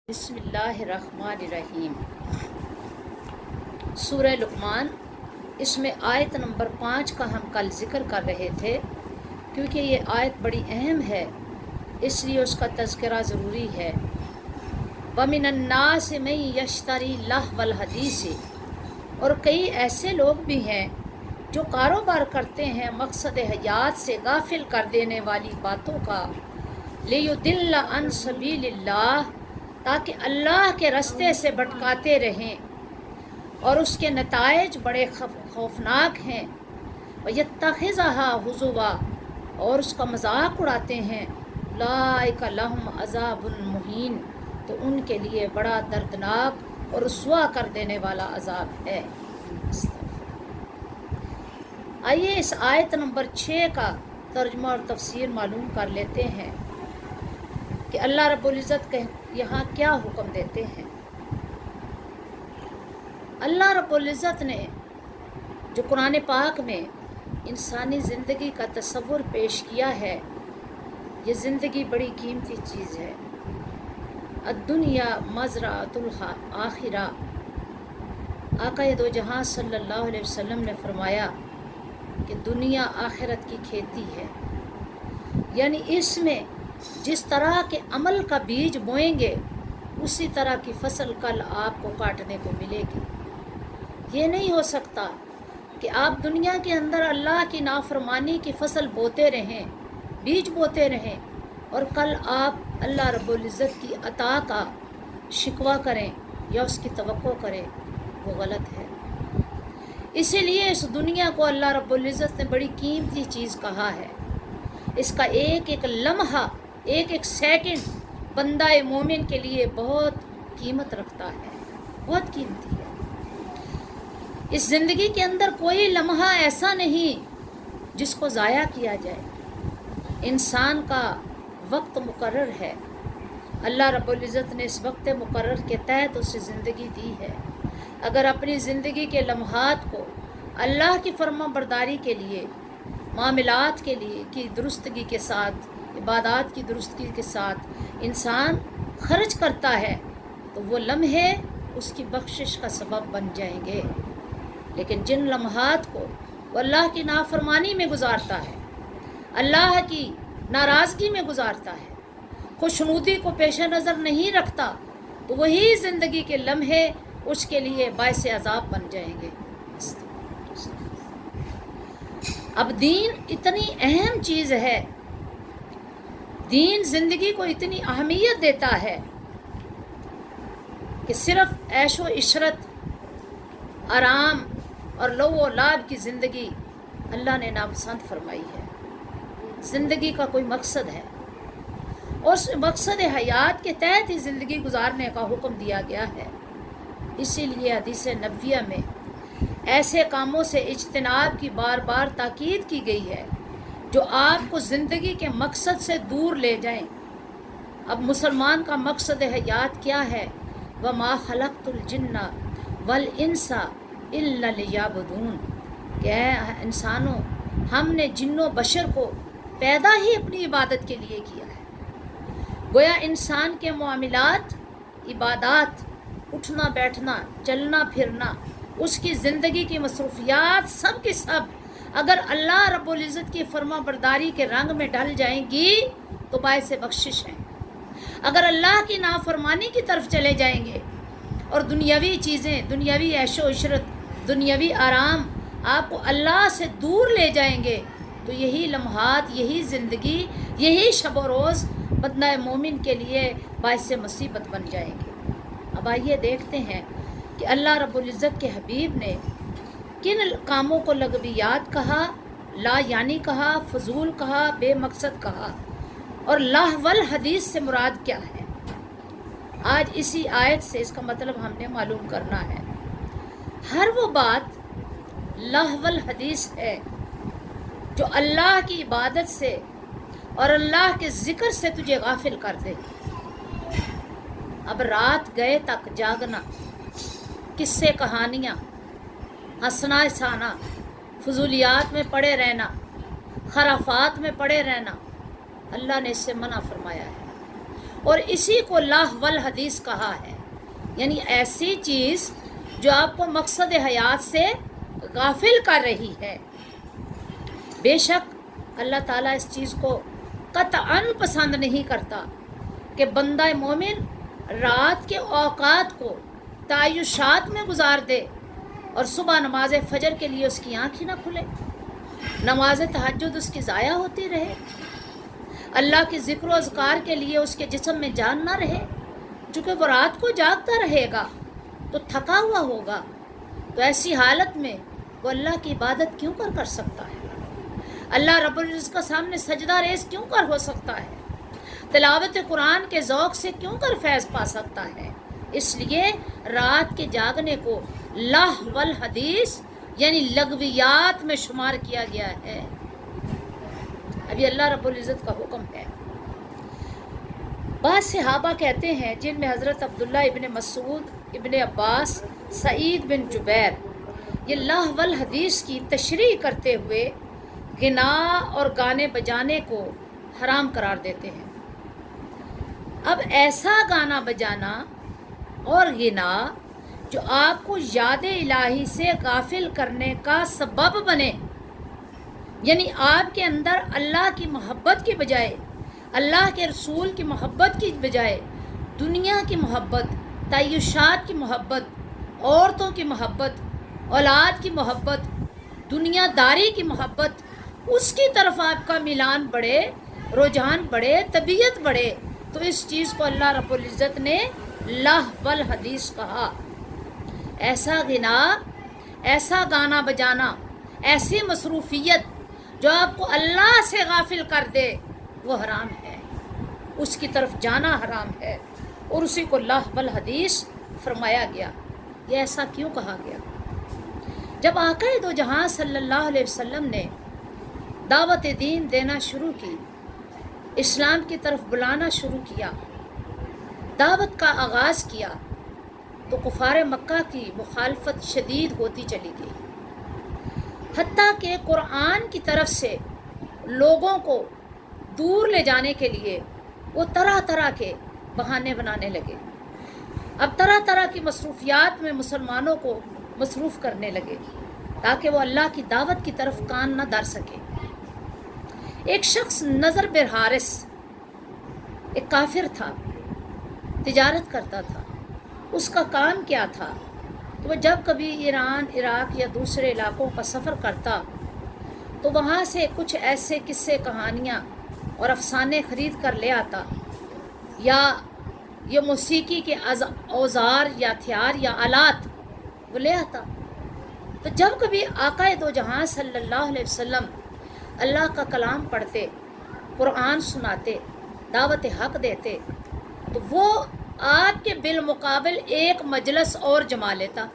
بسم اللہ الرحمن الرحیم۔ سورہ لقمان، اس میں آیت نمبر 5 کا ہم کل ذکر کر رہے تھے، کیونکہ یہ آیت بڑی اہم ہے اس لیے اس کا تذکرہ ضروری ہے۔ وَمِنَ النَّاسِ مَن يَشْتَرِي لَهْوَ الْحَدِيثِ، اور کئی ایسے لوگ بھی ہیں جو کاروبار کرتے ہیں مقصد حیات سے غافل کر دینے والی باتوں کا، لِيُضِلَّ عَن سَبِيلِ اللَّهِ، تاکہ اللہ کے رستے سے بھٹکاتے رہیں، اور اس کے نتائج بڑے خوفناک ہیں۔ وَيَتَّخِذَهَا هُزُوًا، اور اس کا مذاق اڑاتے ہیں۔ أُولَٰئِكَ لَهُمْ عَذَابٌ مُّهِینٌ، تو ان کے لیے بڑا دردناک اور رسوا کر دینے والا عذاب ہے۔ آئیے اس آیت نمبر 6 کا ترجمہ اور تفسیر معلوم کر لیتے ہیں کہ اللہ رب العزت یہاں کیا حکم دیتے ہیں۔ اللہ رب العزت نے جو قرآن پاک میں انسانی زندگی کا تصور پیش کیا ہے، یہ زندگی بڑی قیمتی چیز ہے۔ الدنیا مزرعۃ الآخرہ، آقا دو جہاں صلی اللہ علیہ وسلم نے فرمایا کہ دنیا آخرت کی کھیتی ہے، یعنی اس میں جس طرح کے عمل کا بیج بوئیں گے اسی طرح کی فصل کل آپ کو کاٹنے کو ملے گی۔ یہ نہیں ہو سکتا کہ آپ دنیا کے اندر اللہ کی نافرمانی کی فصل بوتے رہیں، بیج بوتے رہیں، اور کل آپ اللہ رب العزت کی عطا کا شکوہ کریں یا اس کی توقع کریں، وہ غلط ہے۔ اسی لیے اس دنیا کو اللہ رب العزت نے بڑی قیمتی چیز کہا ہے۔ اس کا ایک ایک لمحہ، ایک ایک سیکنڈ بندہ مومن کے لیے بہت قیمت رکھتا ہے، بہت قیمتی ہے۔ اس زندگی کے اندر کوئی لمحہ ایسا نہیں جس کو ضائع کیا جائے۔ انسان کا وقت مقرر ہے، اللہ رب العزت نے اس وقت مقرر کے تحت اسے زندگی دی ہے۔ اگر اپنی زندگی کے لمحات کو اللہ کی فرما برداری کے لیے، معاملات کے لیے کی درستگی کے ساتھ، عبادات کی درستگی کے ساتھ انسان خرچ کرتا ہے تو وہ لمحے اس کی بخشش کا سبب بن جائیں گے۔ لیکن جن لمحات کو وہ اللہ کی نافرمانی میں گزارتا ہے، اللہ کی ناراضگی میں گزارتا ہے، خوشنودی کو پیش نظر نہیں رکھتا، تو وہی زندگی کے لمحے اس کے لیے باعث عذاب بن جائیں گے۔ اب دین اتنی اہم چیز ہے، دین زندگی کو اتنی اہمیت دیتا ہے کہ صرف عیش و عشرت، آرام اور لو و لعب کی زندگی اللہ نے ناپسند فرمائی ہے۔ زندگی کا کوئی مقصد ہے، اور اس مقصد حیات کے تحت ہی زندگی گزارنے کا حکم دیا گیا ہے۔ اسی لیے حدیث نبویہ میں ایسے کاموں سے اجتناب کی بار بار تاکید کی گئی ہے جو آپ کو زندگی کے مقصد سے دور لے جائیں۔ اب مسلمان کا مقصد حیات کیا ہے؟ وَمَا خَلَقْتُ الْجِنَّ وَالْإِنسَ إِلَّا لِيَعْبُدُونِ، کہ اے انسانوں، ہم نے جن و بشر کو پیدا ہی اپنی عبادت کے لیے کیا ہے۔ گویا انسان کے معاملات، عبادات، اٹھنا بیٹھنا، چلنا پھرنا، اس کی زندگی کی مصروفیات سب کی سب اگر اللہ رب العزت کی فرما برداری کے رنگ میں ڈھل جائیں گی تو باعث بخشش ہیں۔ اگر اللہ کی نافرمانی کی طرف چلے جائیں گے اور دنیاوی چیزیں، دنیاوی عیش و عشرت، دنیاوی آرام آپ کو اللہ سے دور لے جائیں گے تو یہی لمحات، یہی زندگی، یہی شب و روز بندہ مومن کے لیے باعث مصیبت بن جائیں گے۔ اب آئیے دیکھتے ہیں کہ اللہ رب العزت کے حبیب نے کن کاموں کو لغویات کہا، لا یعنی کہا، فضول کہا، بے مقصد کہا، اور لہو الحدیث سے مراد کیا ہے۔ آج اسی آیت سے اس کا مطلب ہم نے معلوم کرنا ہے۔ ہر وہ بات لہو الحدیث ہے جو اللہ کی عبادت سے اور اللہ کے ذکر سے تجھے غافل کر دے۔ اب رات گئے تک جاگنا، قصے کہانیاں، ہنسنا ہسانا، فضولیات میں پڑے رہنا، خرافات میں پڑے رہنا، اللہ نے اس سے منع فرمایا ہے۔ اور اسی کو لہو الحدیث کہا ہے، یعنی ایسی چیز جو آپ کو مقصد حیات سے غافل کر رہی ہے۔ بے شک اللہ تعالیٰ اس چیز کو قطعاً پسند نہیں کرتا کہ بندہ مومن رات کے اوقات کو تعیشات میں گزار دے اور صبح نماز فجر کے لیے اس کی آنکھ ہی نہ کھلے، نماز تہجد اس کی ضائع ہوتی رہے، اللہ کے ذکر و اذکار کے لیے اس کے جسم میں جان نہ رہے، چونکہ وہ رات کو جاگتا رہے گا تو تھکا ہوا ہوگا، تو ایسی حالت میں وہ اللہ کی عبادت کیوں کر سکتا ہے؟ اللہ رب العزت کا سامنے سجدہ ریز کیوں کر ہو سکتا ہے؟ تلاوت قرآن کے ذوق سے کیوں کر فیض پا سکتا ہے؟ اس لیے رات کے جاگنے کو لہو الحدیث یعنی لغویات میں شمار کیا گیا ہے۔ ابھی اللہ رب العزت کا حکم ہے۔ بعض صحابہ کہتے ہیں، جن میں حضرت عبداللہ ابن مسعود، ابن عباس، سعید بن جبیر، یہ لہو الحدیث کی تشریح کرتے ہوئے غنا اور گانے بجانے کو حرام قرار دیتے ہیں۔ اب ایسا گانا بجانا اور غنا جو آپ کو یاد الہی سے غافل کرنے کا سبب بنے، یعنی آپ کے اندر اللہ کی محبت کی بجائے، اللہ کے رسول کی محبت کی بجائے دنیا کی محبت، تعیشات کی محبت، عورتوں کی محبت، اولاد کی محبت، دنیا داری کی محبت، اس کی طرف آپ کا میلان بڑھے، رجحان بڑھے، طبیعت بڑھے، تو اس چیز کو اللہ رب العزت نے لہو الحدیث کہا۔ ایسا غنا، ایسا گانا بجانا، ایسی مصروفیت جو آپ کو اللہ سے غافل کر دے وہ حرام ہے، اس کی طرف جانا حرام ہے، اور اسی کو لہو الحدیث فرمایا گیا۔ یہ ایسا کیوں کہا گیا؟ جب آقا دو جہاں صلی اللہ علیہ وسلم نے دعوت دین دینا شروع کی، اسلام کی طرف بلانا شروع کیا، دعوت کا آغاز کیا، تو کفار مکہ کی مخالفت شدید ہوتی چلی گئی، حتیٰ کہ قرآن کی طرف سے لوگوں کو دور لے جانے کے لیے وہ طرح طرح کے بہانے بنانے لگے، اب طرح طرح کی مصروفیات میں مسلمانوں کو مصروف کرنے لگے تاکہ وہ اللہ کی دعوت کی طرف کان نہ دھر سکے۔ ایک شخص نضر بن حارث ایک کافر تھا، تجارت کرتا تھا، اس کا کام کیا تھا کہ وہ جب کبھی ایران، عراق یا دوسرے علاقوں کا سفر کرتا تو وہاں سے کچھ ایسے قصے، کہانیاں اور افسانے خرید کر لے آتا، یا یہ موسیقی کے اوزار یا ہتھیار یا آلات وہ لے آتا۔ تو جب کبھی آقا دو جہاں صلی اللہ علیہ وسلم اللہ کا کلام پڑھتے، قرآن سناتے، دعوت حق دیتے، تو وہ آپ کے بالمقابل ایک مجلس اور جما لیتا،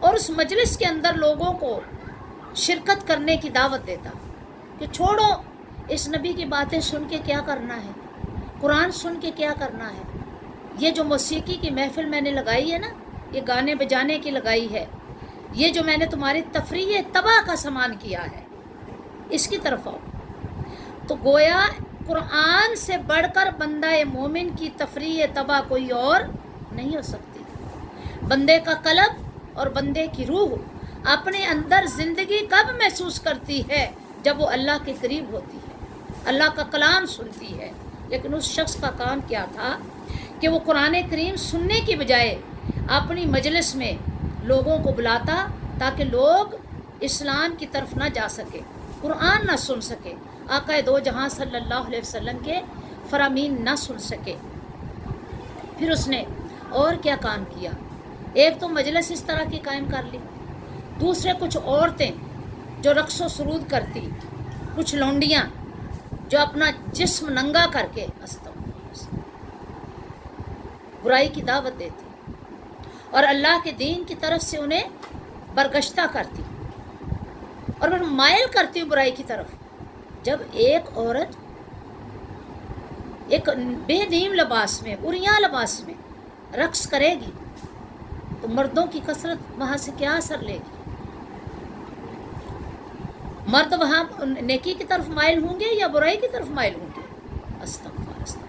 اور اس مجلس کے اندر لوگوں کو شرکت کرنے کی دعوت دیتا کہ چھوڑو، اس نبی کی باتیں سن کے کیا کرنا ہے، قرآن سن کے کیا کرنا ہے، یہ جو موسیقی کی محفل میں نے لگائی ہے نا، یہ گانے بجانے کی لگائی ہے، یہ جو میں نے تمہاری تفریح تباہ کا سامان کیا ہے، اس کی طرف آؤ۔ تو گویا قرآن سے بڑھ کر بندہ مومن کی تفریح تباہ کوئی اور نہیں ہو سکتی۔ بندے کا قلب اور بندے کی روح اپنے اندر زندگی کب محسوس کرتی ہے؟ جب وہ اللہ کے قریب ہوتی ہے، اللہ کا کلام سنتی ہے۔ لیکن اس شخص کا کام کیا تھا کہ وہ قرآن کریم سننے کی بجائے اپنی مجلس میں لوگوں کو بلاتا تاکہ لوگ اسلام کی طرف نہ جا سکے، قرآن نہ سن سکے، آقا دو جہاں صلی اللہ علیہ وسلم کے فرامین نہ سن سکے۔ پھر اس نے اور کیا کام کیا؟ ایک تو مجلس اس طرح کی قائم کر لی، دوسرے کچھ عورتیں جو رقص و سرود کرتی، کچھ لونڈیاں جو اپنا جسم ننگا کر کے برائی کی دعوت دیتی اور اللہ کے دین کی طرف سے انہیں برگشتہ کرتی اور پھر مائل کرتی برائی کی طرف۔ جب ایک عورت ایک بے نیم لباس میں، عریاں لباس میں رقص کرے گی تو مردوں کی کثرت وہاں سے کیا اثر لے گی؟ مرد وہاں نیکی کی طرف مائل ہوں گے یا برائی کی طرف مائل ہوں گے؟ استغفر استغفر۔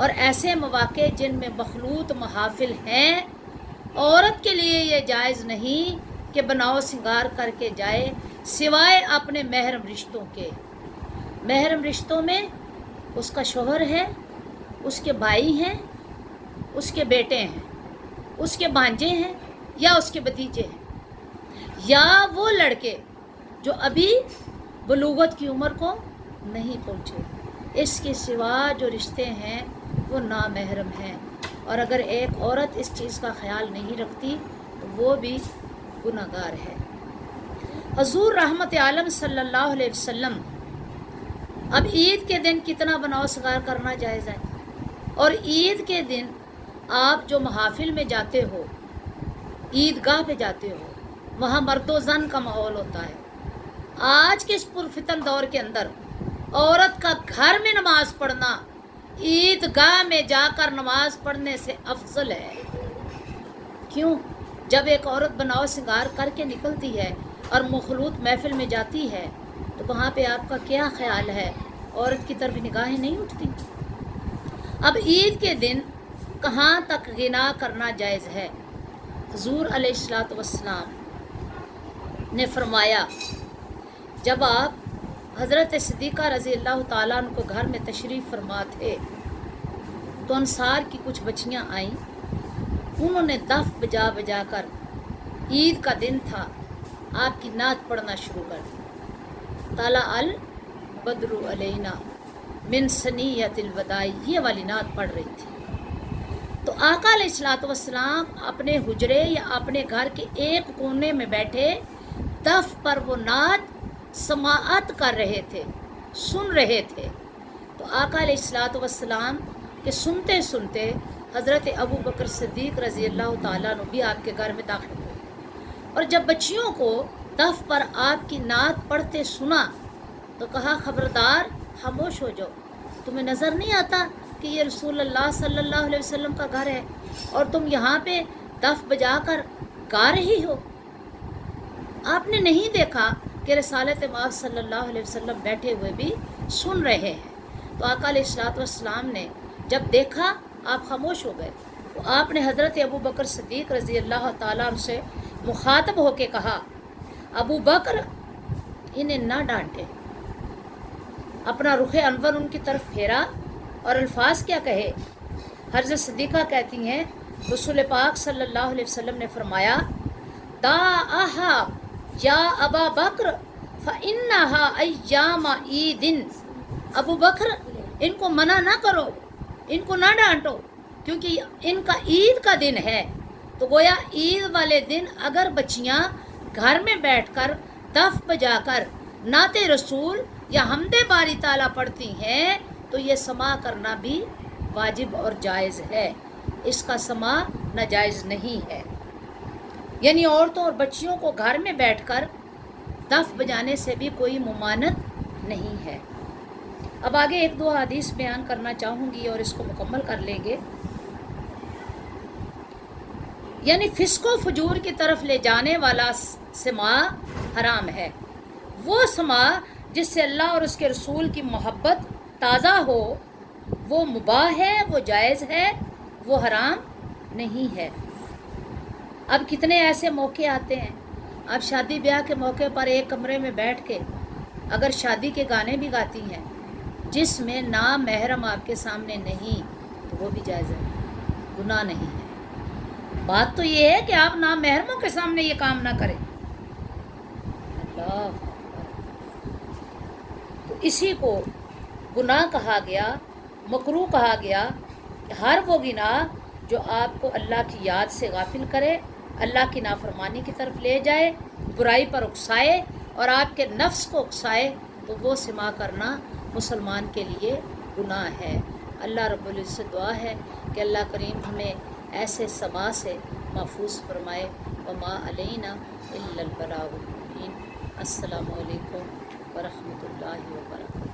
اور ایسے مواقع جن میں مخلوط محافل ہیں، عورت کے لیے یہ جائز نہیں کہ بناؤ سنگار کر کے جائے سوائے اپنے محرم رشتوں کے۔ محرم رشتوں میں اس کا شوہر ہے، اس کے بھائی ہیں، اس کے بیٹے ہیں، اس کے بھانجے ہیں یا اس کے بھتیجے ہیں، یا وہ لڑکے جو ابھی بلوغت کی عمر کو نہیں پہنچے۔ اس کے سوا جو رشتے ہیں وہ نامحرم ہیں، اور اگر ایک عورت اس چیز کا خیال نہیں رکھتی تو وہ بھی گناہ گار ہے۔ حضور رحمت عالم صلی اللہ علیہ وسلم اب عید کے دن کتنا بناؤ سنگار کرنا جائز ہے، اور عید کے دن آپ جو محافل میں جاتے ہو، عیدگاہ پہ جاتے ہو، وہاں مرد و زن کا ماحول ہوتا ہے۔ آج کے اس پرفتن دور کے اندر عورت کا گھر میں نماز پڑھنا عیدگاہ میں جا کر نماز پڑھنے سے افضل ہے۔ کیوں؟ جب ایک عورت بناؤ سنگار کر کے نکلتی ہے اور مخلوط محفل میں جاتی ہے تو وہاں پہ آپ کا کیا خیال ہے؟ عورت کی طرف نگاہیں نہیں اٹھتی؟ اب عید کے دن کہاں تک غنا کرنا جائز ہے؟ حضور علیہ الصلوۃ والسلام نے فرمایا، جب آپ حضرت صدیقہ رضی اللہ تعالیٰ عنہ کو گھر میں تشریف فرما تھے تو انصار کی کچھ بچیاں آئیں، انہوں نے دف بجا بجا کر، عید کا دن تھا، آپ کی نعت پڑھنا شروع کر دی۔ طلع البدر علینا من ثنیۃ الوداع، یہ والی نعت پڑھ رہی تھی۔ تو آقا علیہ الصلوۃ والسلام اپنے حجرے یا اپنے گھر کے ایک کونے میں بیٹھے دف پر وہ نعت سماعت کر رہے تھے، سن رہے تھے۔ تو آقا علیہ الصلوۃ والسلام کے سنتے سنتے حضرت ابو بکر صدیق رضی اللہ تعالیٰ عنہ بھی آپ کے گھر میں داخل ہوئے، اور جب بچیوں کو دف پر آپ کی نعت پڑھتے سنا تو کہا، خبردار، خاموش ہو جاؤ، تمہیں نظر نہیں آتا کہ یہ رسول اللہ صلی اللہ علیہ وسلم کا گھر ہے اور تم یہاں پہ دف بجا کر گا رہی ہو؟ آپ نے نہیں دیکھا کہ رسالت مآب صلی اللہ علیہ وسلم بیٹھے ہوئے بھی سن رہے ہیں؟ تو آقا علیہ الصلوۃ والسلام نے جب دیکھا آپ خاموش ہو گئے، تو آپ نے حضرت ابو بکر صدیق رضی اللہ تعالیٰ عنہ سے مخاطب ہو کے کہا، ابو بکر، انہیں نہ ڈانٹے۔ اپنا رخ انور ان کی طرف پھیرا اور الفاظ کیا کہے؟ حضرت صدیقہ کہتی ہیں، رسول پاک صلی اللہ علیہ وسلم نے فرمایا، دعاہا یا ابا بکر فانہا ایام عید، ابو بکر ان کو منع نہ کرو، ان کو نہ ڈانٹو، کیونکہ ان کا عید کا دن ہے۔ تو گویا عید والے دن اگر بچیاں گھر میں بیٹھ کر دف بجا کر نعت رسول یا حمد باری تعالیٰ پڑھتی ہیں تو یہ سماع کرنا بھی واجب اور جائز ہے، اس کا سماع ناجائز نہیں ہے۔ یعنی عورتوں اور بچیوں کو گھر میں بیٹھ کر دف بجانے سے بھی کوئی ممانعت نہیں ہے۔ اب آگے ایک دو حدیث بیان کرنا چاہوں گی اور اس کو مکمل کر لیں گے۔ یعنی فسق و فجور کی طرف لے جانے والا سماع حرام ہے۔ وہ سماع جس سے اللہ اور اس کے رسول کی محبت تازہ ہو وہ مباح ہے، وہ جائز ہے، وہ حرام نہیں ہے۔ اب کتنے ایسے موقع آتے ہیں، آپ شادی بیاہ کے موقع پر ایک کمرے میں بیٹھ کے اگر شادی کے گانے بھی گاتی ہیں جس میں نام محرم آپ کے سامنے نہیں تو وہ بھی جائز ہے، گناہ نہیں ہے۔ بات تو یہ ہے کہ آپ نام محرموں کے سامنے یہ کام نہ کریں۔ اللہ، تو اسی کو گناہ کہا گیا، مکروہ کہا گیا کہ ہر وہ گناہ جو آپ کو اللہ کی یاد سے غافل کرے، اللہ کی نافرمانی کی طرف لے جائے، برائی پر اکسائے اور آپ کے نفس کو اکسائے، تو وہ سماع کرنا مسلمان کے لیے گناہ ہے۔ اللہ رب العزت دعا ہے کہ اللہ کریم ہمیں ایسے سماع سے محفوظ فرمائے۔ وما علینا الا البلاغ المبین۔ السلام علیکم ورحمۃ اللہ وبرکاتہ۔